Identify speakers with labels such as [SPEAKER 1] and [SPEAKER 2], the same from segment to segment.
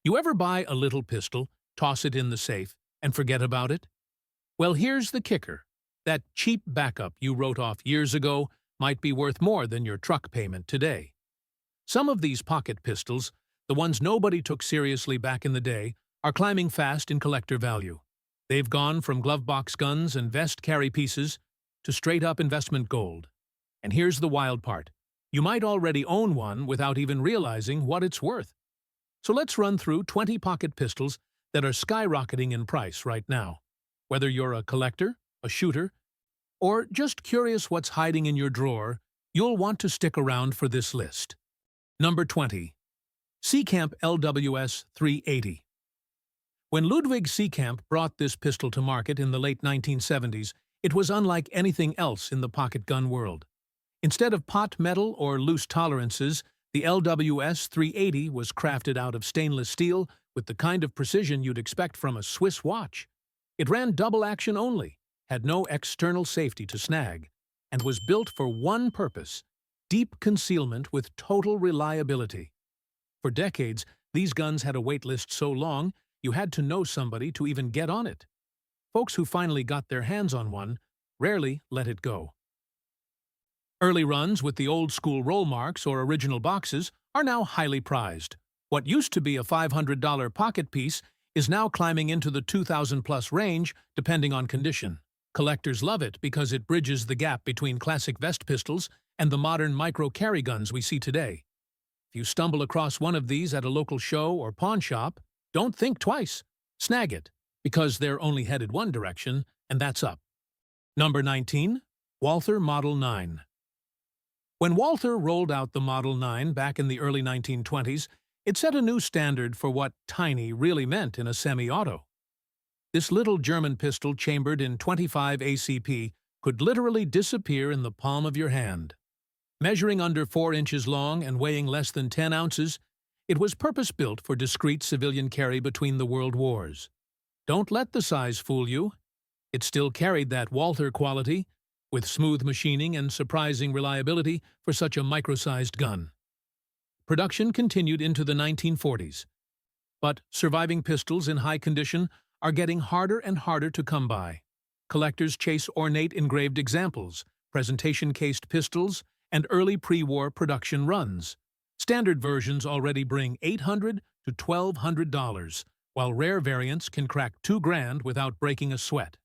[SPEAKER 1] You ever buy a little pistol, toss it in the safe, and forget about it? Well, here's the kicker. That cheap backup you wrote off years ago might be worth more than your truck payment today. Some of these pocket pistols, the ones nobody took seriously back in the day, are climbing fast in collector value. They've gone from glove box guns and vest carry pieces to straight-up investment gold. And here's the wild part. You might already own one without even realizing what it's worth. So let's run through 20 pocket pistols that are skyrocketing in price right now. Whether you're a collector, a shooter, or just curious what's hiding in your drawer, you'll want to stick around for this list. Number 20. Seecamp LWS 380. When Ludwig Seecamp brought this pistol to market in the late 1970s, it was unlike anything else in the pocket gun world. Instead of pot metal or loose tolerances, the LWS 380 was crafted out of stainless steel with the kind of precision you'd expect from a Swiss watch. It ran double action only, had no external safety to snag, and was built for one purpose: deep concealment with total reliability. For decades, these guns had a wait list so long, you had to know somebody to even get on it. Folks who finally got their hands on one rarely let it go. Early runs with the old-school roll marks or original boxes are now highly prized. What used to be a $500 pocket piece is now climbing into the $2,000+ range, depending on condition. Collectors love it because it bridges the gap between classic vest pistols and the modern micro-carry guns we see today. If you stumble across one of these at a local show or pawn shop, don't think twice. Snag it, because they're only headed one direction, and that's up. Number 19. Walther Model 9. When Walther rolled out the Model 9 back in the early 1920s, it set a new standard for what tiny really meant in a semi-auto. This little German pistol chambered in 25 ACP could literally disappear in the palm of your hand. Measuring under 4 inches long and weighing less than 10 ounces, it was purpose-built for discreet civilian carry between the world wars. Don't let the size fool you. It still carried that Walther quality, with smooth machining and surprising reliability for such a micro-sized gun. Production continued into the 1940s, but surviving pistols in high condition are getting harder and harder to come by. Collectors chase ornate engraved examples, presentation-cased pistols, and early pre-war production runs. Standard versions already bring $800 to $1,200, while rare variants can crack $2,000 without breaking a sweat.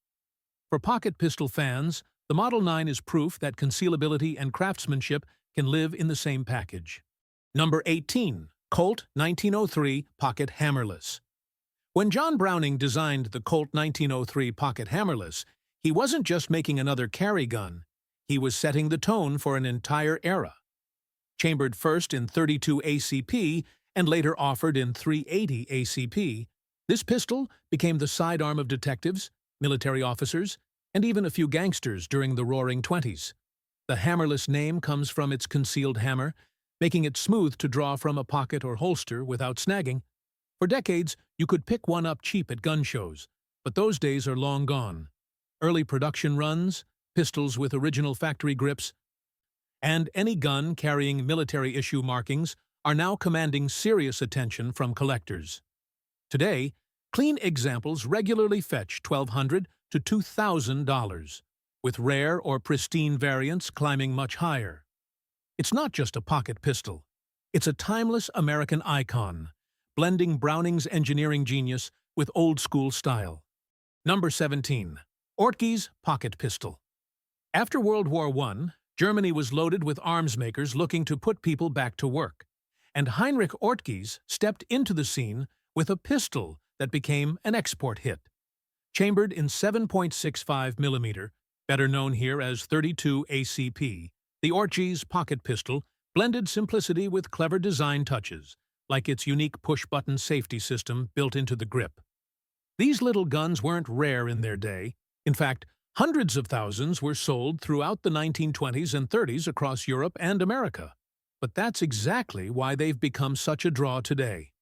[SPEAKER 1] For pocket pistol fans, the Model 9 is proof that concealability and craftsmanship can live in the same package. Number 18. Colt 1903 Pocket Hammerless. When John Browning designed the Colt 1903 Pocket Hammerless, he wasn't just making another carry gun, he was setting the tone for an entire era. Chambered first in 32 ACP and later offered in 380 ACP, this pistol became the sidearm of detectives, military officers, and even a few gangsters during the Roaring Twenties. The hammerless name comes from its concealed hammer, making it smooth to draw from a pocket or holster without snagging. For decades, you could pick one up cheap at gun shows, but those days are long gone. Early production runs, pistols with original factory grips, and any gun carrying military-issue markings are now commanding serious attention from collectors. Today, clean examples regularly fetch $1,200 to $2,000, with rare or pristine variants climbing much higher. It's not just a pocket pistol. It's a timeless American icon, blending Browning's engineering genius with old-school style. Number 17. Ortge's Pocket Pistol. After World War I, Germany was loaded with arms makers looking to put people back to work, and Heinrich Ortges stepped into the scene with a pistol that became an export hit. Chambered in 7.65 mm, better known here as 32 ACP, the Ortges pocket pistol blended simplicity with clever design touches, like its unique push-button safety system built into the grip. These little guns weren't rare in their day. In fact, hundreds of thousands were sold throughout the 1920s and 30s across Europe and America. But that's exactly why they've become such a draw today.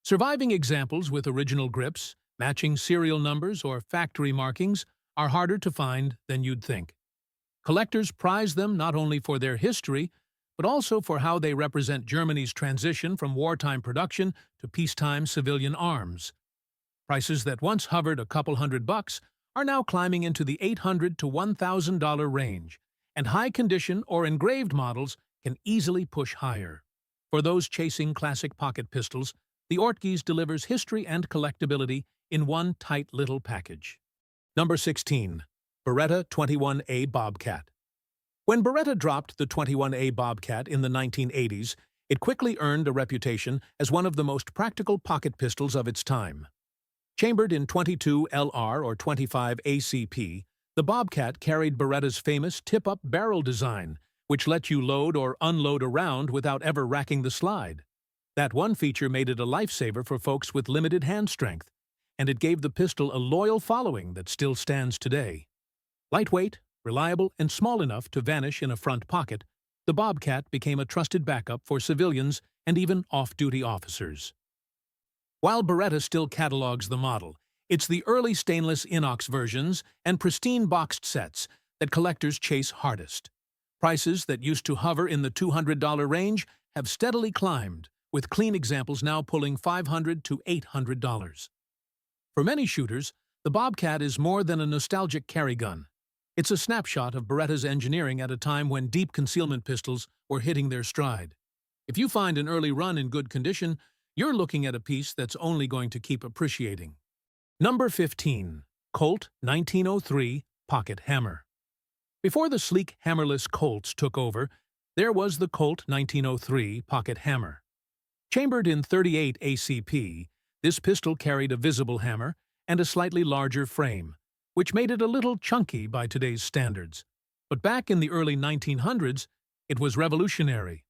[SPEAKER 1] Surviving examples with original grips, matching serial numbers, or factory markings are harder to find than you'd think. Collectors prize them not only for their history, but also for how they represent Germany's transition from wartime production to peacetime civilian arms. Prices that once hovered a couple $100 are now climbing into the $800 to $1,000 range, and high-condition or engraved models can easily push higher. For those chasing classic pocket pistols, the Ortges delivers history and collectability in one tight little package. Number 16. Beretta 21A Bobcat. When Beretta dropped the 21A Bobcat in the 1980s, it quickly earned a reputation as one of the most practical pocket pistols of its time. Chambered in 22 LR or 25 ACP, the Bobcat carried Beretta's famous tip-up barrel design, which let you load or unload a round without ever racking the slide. That one feature made it a lifesaver for folks with limited hand strength, and it gave the pistol a loyal following that still stands today. Lightweight, reliable, and small enough to vanish in a front pocket, the Bobcat became a trusted backup for civilians and even off-duty officers. While Beretta still catalogs the model, it's the early stainless inox versions and pristine boxed sets that collectors chase hardest. Prices that used to hover in the $200 range have steadily climbed, with clean examples now pulling $500 to $800. For many shooters, the Bobcat is more than a nostalgic carry gun. It's a snapshot of Beretta's engineering at a time when deep concealment pistols were hitting their stride. If you find an early run in good condition, you're looking at a piece that's only going to keep appreciating. Number 15. Colt 1903 Pocket Hammer. Before the sleek hammerless Colts took over, there was the Colt 1903 Pocket Hammer. Chambered in 38 ACP, this pistol carried a visible hammer and a slightly larger frame, which made it a little chunky by today's standards. But back in the early 1900s, it was revolutionary.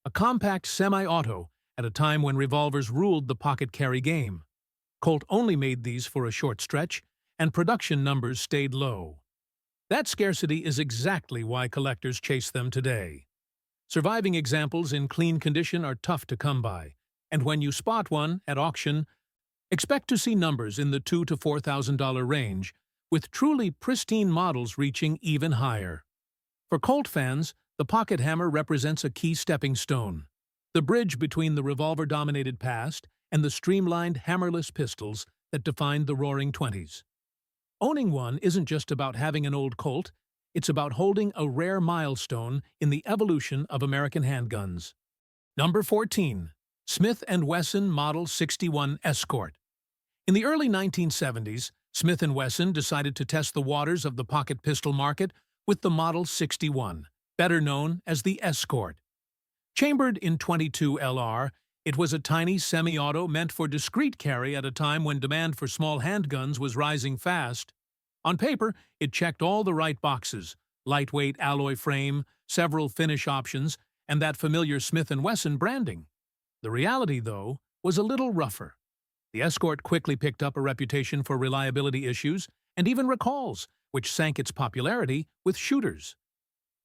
[SPEAKER 1] A compact semi-auto at a time when revolvers ruled the pocket carry game. Colt only made these for a short stretch, and production numbers stayed low. That scarcity is exactly why collectors chase them today. Surviving examples in clean condition are tough to come by, and when you spot one at auction, expect to see numbers in the $2,000 to $4,000 range, with truly pristine models reaching even higher. For Colt fans, the pocket hammer represents a key stepping stone, the bridge between the revolver-dominated past and the streamlined hammerless pistols that defined the Roaring '20s. Owning one isn't just about having an old Colt, it's about holding a rare milestone in the evolution of American handguns. Number 14. Smith & Wesson Model 61 Escort. In the early 1970s, Smith & Wesson decided to test the waters of the pocket pistol market with the Model 61, better known as the Escort. Chambered in 22 LR, it was a tiny semi-auto meant for discreet carry at a time when demand for small handguns was rising fast. On paper, it checked all the right boxes: lightweight alloy frame, several finish options, and that familiar Smith & Wesson branding. The reality, though, was a little rougher. The Escort quickly picked up a reputation for reliability issues and even recalls, which sank its popularity with shooters.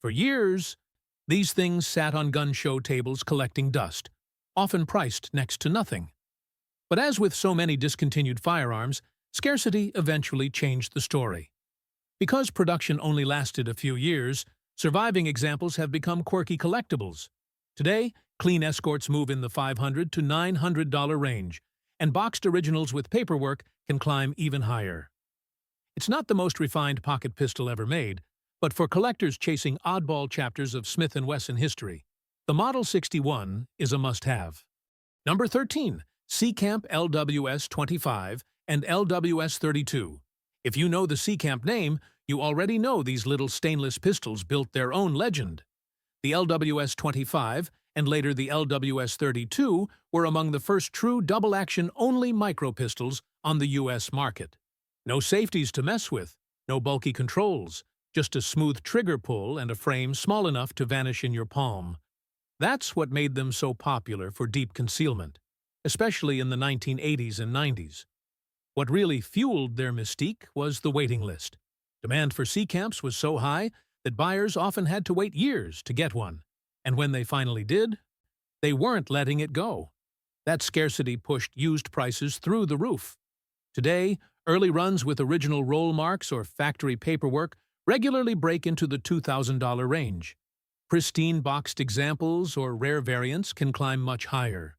[SPEAKER 1] For years, these things sat on gun show tables collecting dust, often priced next to nothing. But as with so many discontinued firearms, scarcity eventually changed the story. Because production only lasted a few years, surviving examples have become quirky collectibles. Today, clean Escorts move in the $500 to $900 range, and boxed originals with paperwork can climb even higher. It's not the most refined pocket pistol ever made, but for collectors chasing oddball chapters of Smith & Wesson history, the Model 61 is a must-have. Number 13. Seecamp LWS 25 and LWS 32. If you know the Seecamp name, you already know these little stainless pistols built their own legend. The LWS 25 and later the LWS 32 were among the first true double-action only micro-pistols on the U.S. market. No safeties to mess with, no bulky controls, just a smooth trigger pull and a frame small enough to vanish in your palm. That's what made them so popular for deep concealment, especially in the 1980s and 90s. What really fueled their mystique was the waiting list. Demand for Seecamps was so high that buyers often had to wait years to get one, and when they finally did, they weren't letting it go. That scarcity pushed used prices through the roof. Today, early runs with original roll marks or factory paperwork regularly break into the $2,000 range. Pristine boxed examples or rare variants can climb much higher.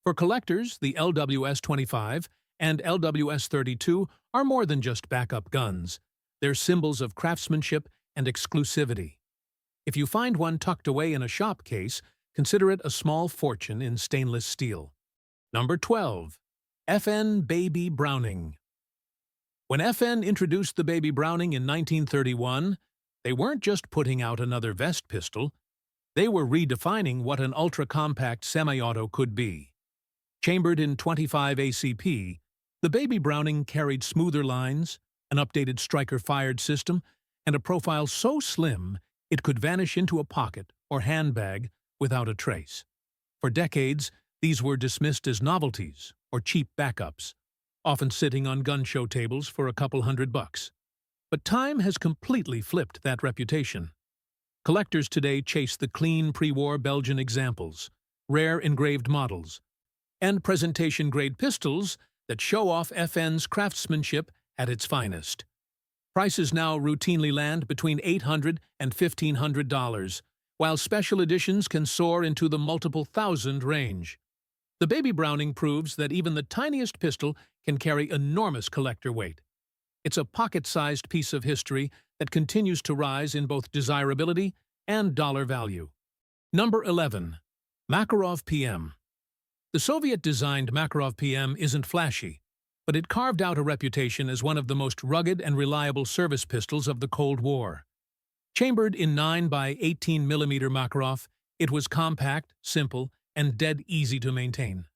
[SPEAKER 1] For collectors, the LWS 25 and LWS 32 are more than just backup guns. They're symbols of craftsmanship and exclusivity. If you find one tucked away in a shop case, consider it a small fortune in stainless steel. Number 12. FN Baby Browning. When FN introduced the Baby Browning in 1931, they weren't just putting out another vest pistol, they were redefining what an ultra-compact semi-auto could be. Chambered in 25 ACP, the Baby Browning carried smoother lines, an updated striker-fired system, and a profile so slim it could vanish into a pocket or handbag without a trace. For decades, these were dismissed as novelties or cheap backups, often sitting on gun show tables for a couple $100. But time has completely flipped that reputation. Collectors today chase the clean pre-war Belgian examples, rare engraved models, and presentation-grade pistols that show off FN's craftsmanship at its finest. Prices now routinely land between $800 and $1,500, while special editions can soar into the multiple thousand range. The Baby Browning proves that even the tiniest pistol can carry enormous collector weight. It's a pocket-sized piece of history that continues to rise in both desirability and dollar value. Number 11. Makarov PM. The Soviet-designed Makarov PM isn't flashy, but it carved out a reputation as one of the most rugged and reliable service pistols of the Cold War. Chambered in 9x18 mm Makarov, it was compact, simple, and dead easy to maintain.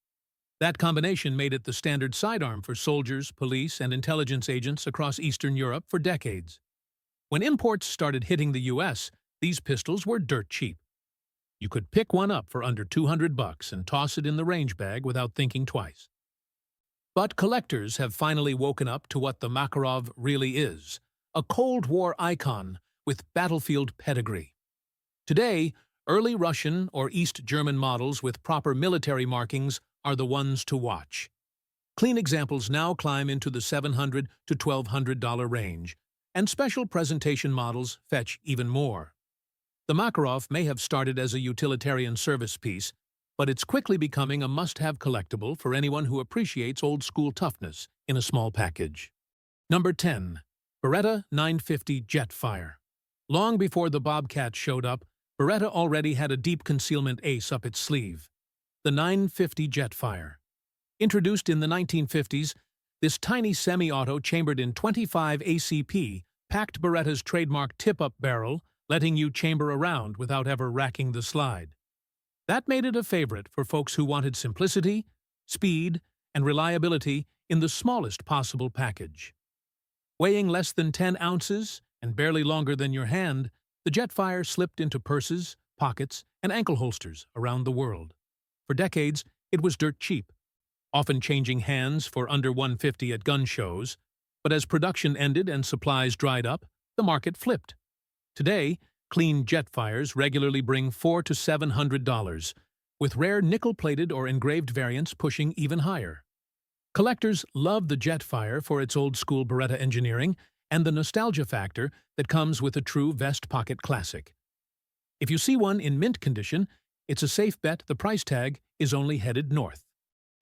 [SPEAKER 1] That combination made it the standard sidearm for soldiers, police, and intelligence agents across Eastern Europe for decades. When imports started hitting the US, these pistols were dirt cheap. You could pick one up for under $200 and toss it in the range bag without thinking twice. But collectors have finally woken up to what the Makarov really is, a Cold War icon with battlefield pedigree. Today, early Russian or East German models with proper military markings are the ones to watch. Clean examples now climb into the $700 to $1,200 range, and special presentation models fetch even more. The Makarov may have started as a utilitarian service piece, but it's quickly becoming a must-have collectible for anyone who appreciates old-school toughness in a small package. Number 10. Beretta 950 Jetfire. Long before the Bobcat showed up, Beretta already had a deep concealment ace up its sleeve. The 950 Jetfire. Introduced in the 1950s, this tiny semi-auto chambered in 25 ACP packed Beretta's trademark tip-up barrel, letting you chamber around without ever racking the slide. That made it a favorite for folks who wanted simplicity, speed, and reliability in the smallest possible package. Weighing less than 10 ounces and barely longer than your hand, the Jetfire slipped into purses, pockets, and ankle holsters around the world. For decades, it was dirt cheap, often changing hands for under $150 at gun shows, but as production ended and supplies dried up, the market flipped. Today, clean Jetfires regularly bring $400 to $700, with rare nickel-plated or engraved variants pushing even higher. Collectors love the Jetfire for its old-school Beretta engineering and the nostalgia factor that comes with a true vest pocket classic. If you see one in mint condition, it's a safe bet the price tag is only headed north.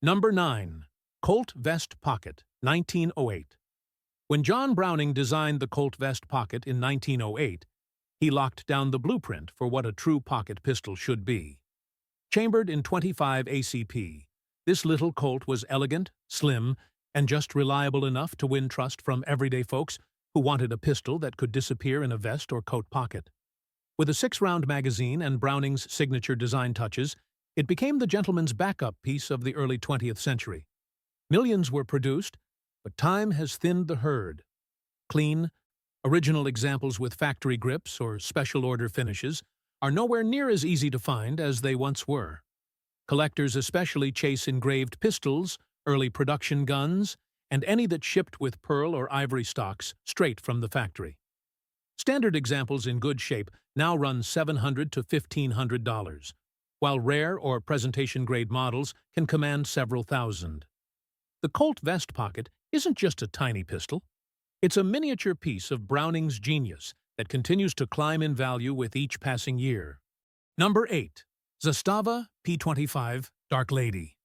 [SPEAKER 1] Number 9. Colt Vest Pocket, 1908. When John Browning designed the Colt Vest Pocket in 1908, he locked down the blueprint for what a true pocket pistol should be. Chambered in 25 ACP, this little Colt was elegant, slim, and just reliable enough to win trust from everyday folks who wanted a pistol that could disappear in a vest or coat pocket. With a 6-round magazine and Browning's signature design touches, it became the gentleman's backup piece of the early 20th century. Millions were produced, but time has thinned the herd. Clean, original examples with factory grips or special order finishes are nowhere near as easy to find as they once were. Collectors especially chase engraved pistols, early production guns, and any that shipped with pearl or ivory stocks straight from the factory. Standard examples in good shape now run $700 to $1,500, while rare or presentation-grade models can command several thousand. The Colt Vest Pocket isn't just a tiny pistol. It's a miniature piece of Browning's genius that continues to climb in value with each passing year. Number 8. Zastava P25 Dark Lady.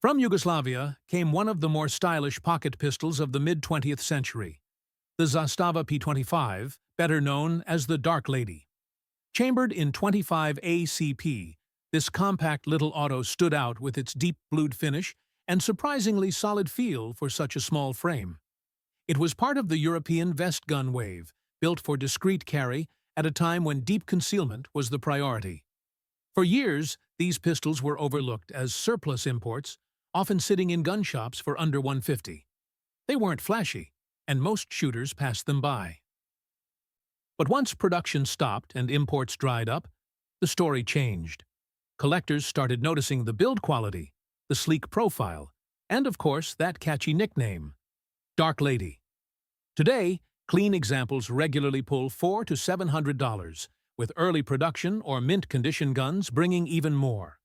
[SPEAKER 1] From Yugoslavia came one of the more stylish pocket pistols of the mid-20th century, the Zastava P25, better known as the Dark Lady. Chambered in 25 ACP, this compact little auto stood out with its deep blued finish and surprisingly solid feel for such a small frame. It was part of the European vest gun wave, built for discreet carry at a time when deep concealment was the priority. For years, these pistols were overlooked as surplus imports, often sitting in gun shops for under $150. They weren't flashy, and most shooters passed them by. But once production stopped and imports dried up, the story changed. Collectors started noticing the build quality, the sleek profile, and of course that catchy nickname, Dark Lady. Today, clean examples regularly pull $400 to $700, with early production or mint condition guns bringing even more.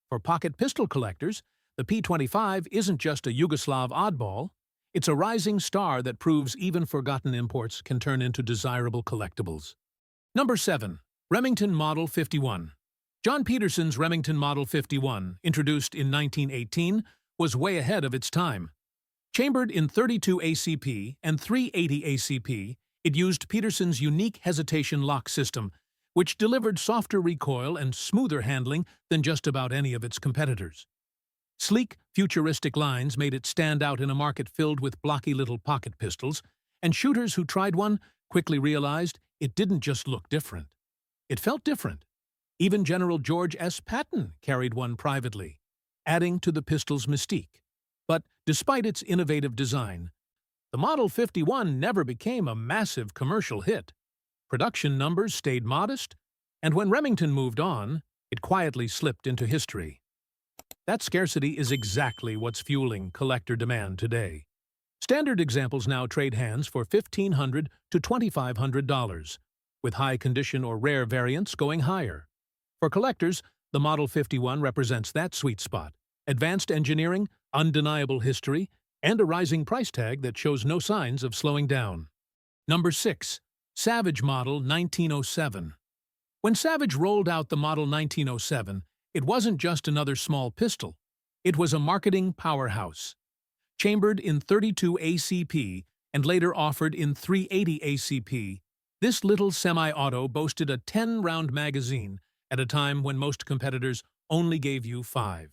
[SPEAKER 1] For pocket pistol collectors, the P25 isn't just a Yugoslav oddball, it's a rising star that proves even forgotten imports can turn into desirable collectibles. Number 7. Remington Model 51. John Peterson's Remington Model 51, introduced in 1918, was way ahead of its time. Chambered in 32 ACP and 380 ACP, it used Peterson's unique hesitation lock system, which delivered softer recoil and smoother handling than just about any of its competitors. Sleek, futuristic lines made it stand out in a market filled with blocky little pocket pistols, and shooters who tried one quickly realized it didn't just look different. It felt different. Even General George S. Patton carried one privately, adding to the pistol's mystique. But despite its innovative design, the Model 51 never became a massive commercial hit. Production numbers stayed modest, and when Remington moved on, it quietly slipped into history. That scarcity is exactly what's fueling collector demand today. Standard examples now trade hands for $1,500 to $2,500, with high condition or rare variants going higher. For collectors, the Model 51 represents that sweet spot: advanced engineering, undeniable history, and a rising price tag that shows no signs of slowing down. Number 6. Savage Model 1907. When Savage rolled out the Model 1907, it wasn't just another small pistol. It was a marketing powerhouse. Chambered in 32 ACP and later offered in 380 ACP, this little semi-auto boasted a 10-round magazine at a time when most competitors only gave you 5.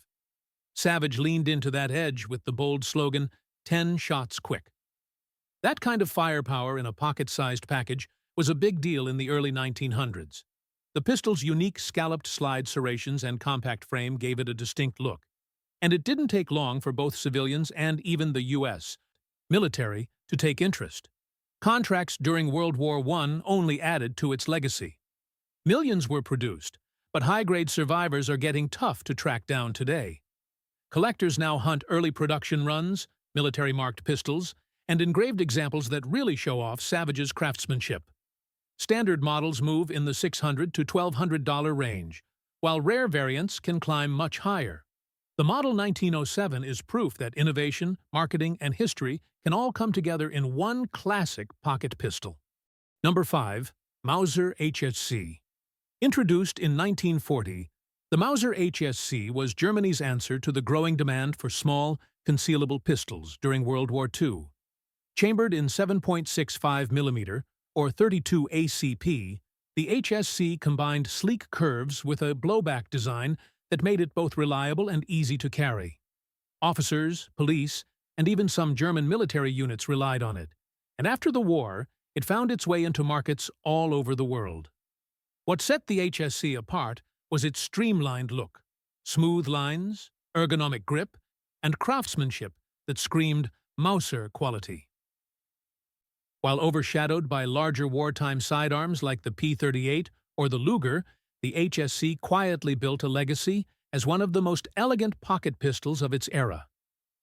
[SPEAKER 1] Savage leaned into that edge with the bold slogan, 10 shots quick. That kind of firepower in a pocket-sized package was a big deal in the early 1900s. The pistol's unique scalloped slide serrations and compact frame gave it a distinct look. And it didn't take long for both civilians and even the U.S. military to take interest. Contracts during World War I only added to its legacy. Millions were produced, but high-grade survivors are getting tough to track down today. Collectors now hunt early production runs, military-marked pistols, and engraved examples that really show off Savage's craftsmanship. Standard models move in the $600 to $1,200 range, while rare variants can climb much higher. The Model 1907 is proof that innovation, marketing, and history can all come together in one classic pocket pistol. Number 5. Mauser HSC. Introduced in 1940, the Mauser HSC was Germany's answer to the growing demand for small, concealable pistols during World War II. Chambered in 7.65 mm or 32 ACP, the HSC combined sleek curves with a blowback design that made it both reliable and easy to carry. Officers, police, and even some German military units relied on it, and after the war, it found its way into markets all over the world. What set the HSC apart was its streamlined look, smooth lines, ergonomic grip, and craftsmanship that screamed Mauser quality. While overshadowed by larger wartime sidearms like the P-38 or the Luger, the HSC quietly built a legacy as one of the most elegant pocket pistols of its era.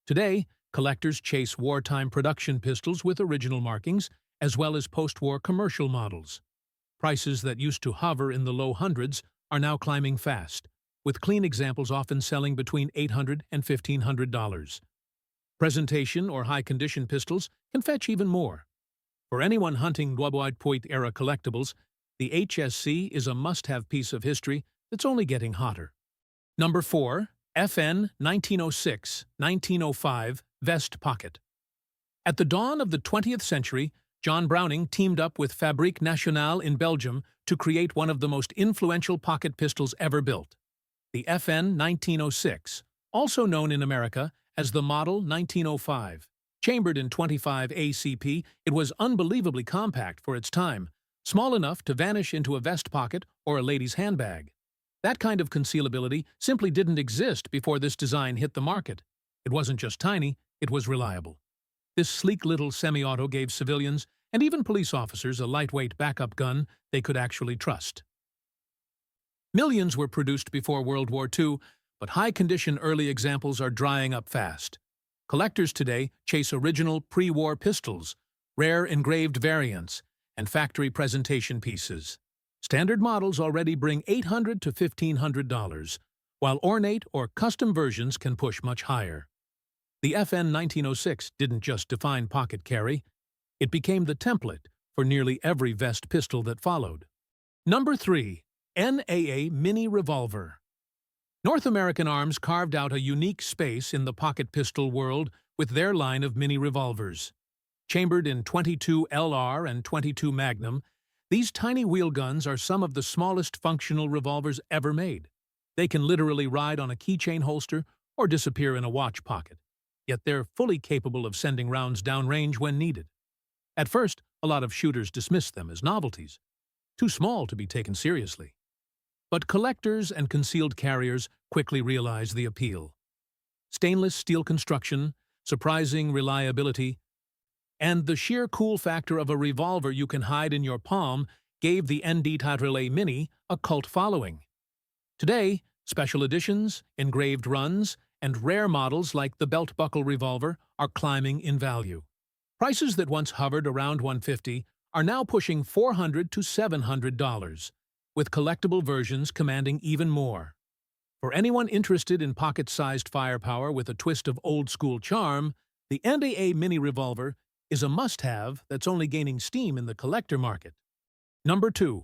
[SPEAKER 1] Today, collectors chase wartime production pistols with original markings, as well as post-war commercial models. Prices that used to hover in the low hundreds are now climbing fast, with clean examples often selling between $800 and $1,500. Presentation or high-condition pistols can fetch even more. For anyone hunting Dwaboid-Poit-era collectibles, the HSC is a must-have piece of history that's only getting hotter. Number 4. FN 1906-1905 Vest Pocket. At the dawn of the 20th century, John Browning teamed up with Fabrique Nationale in Belgium to create one of the most influential pocket pistols ever built, the FN 1906, also known in America as the Model 1905. Chambered in 25 ACP, it was unbelievably compact for its time, small enough to vanish into a vest pocket or a lady's handbag. That kind of concealability simply didn't exist before this design hit the market. It wasn't just tiny, it was reliable. This sleek little semi-auto gave civilians and even police officers a lightweight backup gun they could actually trust. Millions were produced before World War II, but high-condition early examples are drying up fast. Collectors today chase original pre-war pistols, rare engraved variants, and factory presentation pieces. Standard models already bring $800 to $1,500, while ornate or custom versions can push much higher. The FN 1906 didn't just define pocket carry, it became the template for nearly every vest pistol that followed. Number 3. NAA Mini Revolver. North American Arms carved out a unique space in the pocket pistol world with their line of mini revolvers. Chambered in 22 LR and 22 Magnum, these tiny wheel guns are some of the smallest functional revolvers ever made. They can literally ride on a keychain holster or disappear in a watch pocket, yet they're fully capable of sending rounds downrange when needed. At first, a lot of shooters dismissed them as novelties, too small to be taken seriously. But collectors and concealed carriers quickly realized the appeal. Stainless steel construction, surprising reliability, and the sheer cool factor of a revolver you can hide in your palm gave the ND-Relay Mini a cult following. Today, special editions, engraved runs, and rare models like the belt-buckle revolver are climbing in value. Prices that once hovered around $150 are now pushing $400 to $700, with collectible versions commanding even more. For anyone interested in pocket-sized firepower with a twist of old-school charm, the NAA Mini Revolver is a must-have that's only gaining steam in the collector market. Number 2.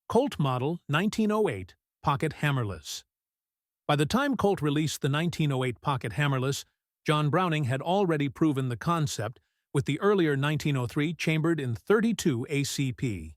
[SPEAKER 1] Colt Model 1908 Pocket Hammerless. By the time Colt released the 1908 Pocket Hammerless, John Browning had already proven the concept with the earlier 1903 chambered in 32 ACP.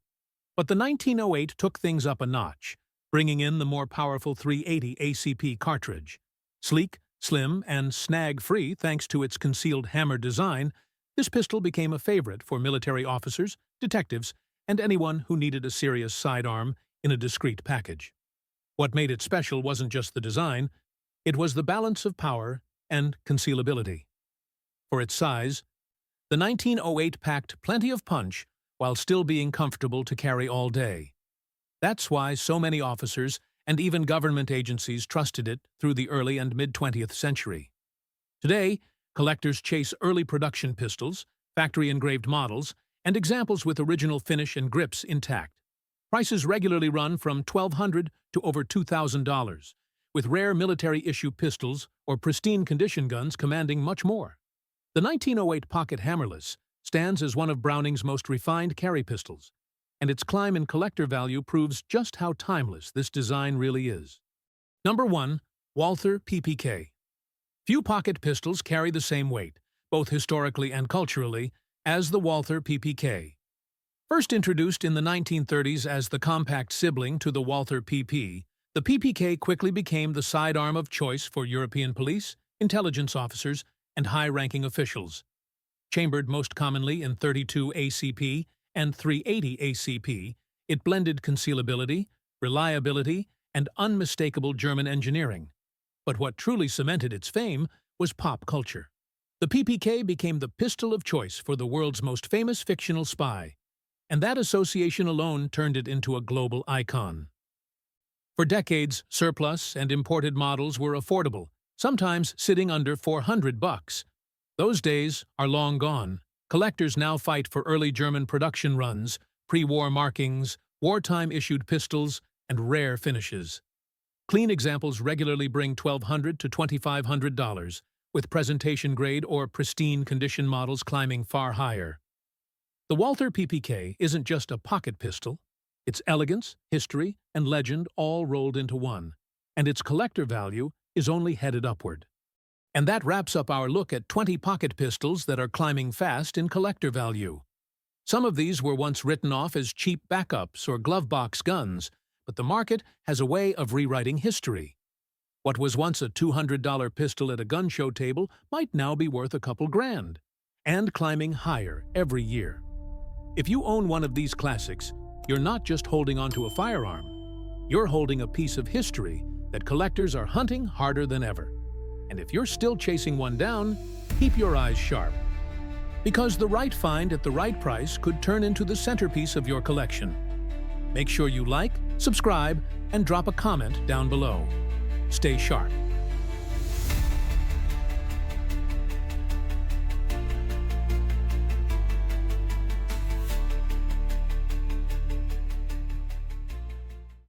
[SPEAKER 1] But the 1908 took things up a notch, bringing in the more powerful 380 ACP cartridge. Sleek, slim, and snag-free thanks to its concealed hammer design, this pistol became a favorite for military officers, detectives, and anyone who needed a serious sidearm in a discreet package. What made it special wasn't just the design, it was the balance of power and concealability. For its size, the 1908 packed plenty of punch while still being comfortable to carry all day. That's why so many officers and even government agencies trusted it through the early and mid-20th century. Today, collectors chase early production pistols, factory-engraved models, and examples with original finish and grips intact. Prices regularly run from $1,200 to over $2,000, with rare military-issue pistols or pristine condition guns commanding much more. The 1908 Pocket Hammerless stands as one of Browning's most refined carry pistols, and its climb in collector value proves just how timeless this design really is. Number 1. Walther PPK. Few pocket pistols carry the same weight, both historically and culturally, as the Walther PPK. First introduced in the 1930s as the compact sibling to the Walther PP, the PPK quickly became the sidearm of choice for European police, intelligence officers, and high-ranking officials. Chambered most commonly in 32 ACP and 380 ACP, it blended concealability, reliability, and unmistakable German engineering. But what truly cemented its fame was pop culture. The PPK became the pistol of choice for the world's most famous fictional spy, and that association alone turned it into a global icon. For decades, surplus and imported models were affordable, sometimes sitting under $400. Those days are long gone. Collectors now fight for early German production runs, pre-war markings, wartime-issued pistols, and rare finishes. Clean examples regularly bring $1,200 to $2,500, with presentation-grade or pristine condition models climbing far higher. The Walther PPK isn't just a pocket pistol, It's elegance, history, and legend all rolled into one, and its collector value is only headed upward. And that wraps up our look at 20 pocket pistols that are climbing fast in collector value. Some of these were once written off as cheap backups or glove box guns, but the market has a way of rewriting history. What was once a $200 pistol at a gun show table might now be worth a couple grand, and climbing higher every year. If you own one of these classics, you're not just holding onto a firearm. You're holding a piece of history that collectors are hunting harder than ever. And if you're still chasing one down, keep your eyes sharp. Because the right find at the right price could turn into the centerpiece of your collection. Make sure you like, subscribe, and drop a comment down below. Stay sharp.